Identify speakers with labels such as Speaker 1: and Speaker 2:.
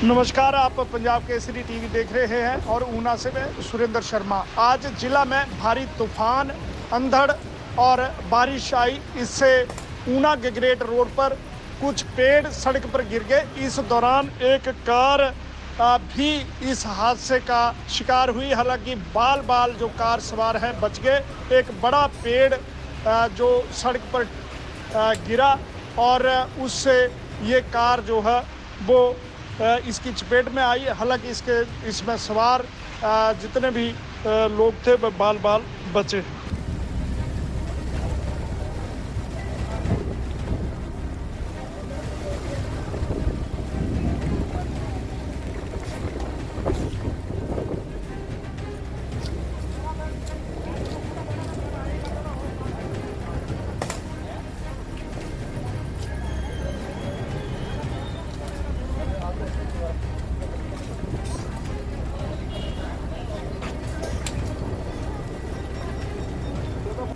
Speaker 1: नमस्कार, आप पंजाब केसरी टीवी देख रहे हैं और ऊना से मैं सुरेंद्र शर्मा। आज जिला में भारी तूफान, अंधड़ और बारिश आई। इससे ऊना गगरेट रोड पर कुछ पेड़ सड़क पर गिर गए। इस दौरान एक कार भी इस हादसे का शिकार हुई। हालांकि बाल बाल जो कार सवार हैं बच गए। एक बड़ा पेड़ जो सड़क पर गिरा और उससे ये कार जो है वो इसकी चपेट में आई। हालांकि इसमें सवार जितने भी लोग थे वह बाल बाल बचे।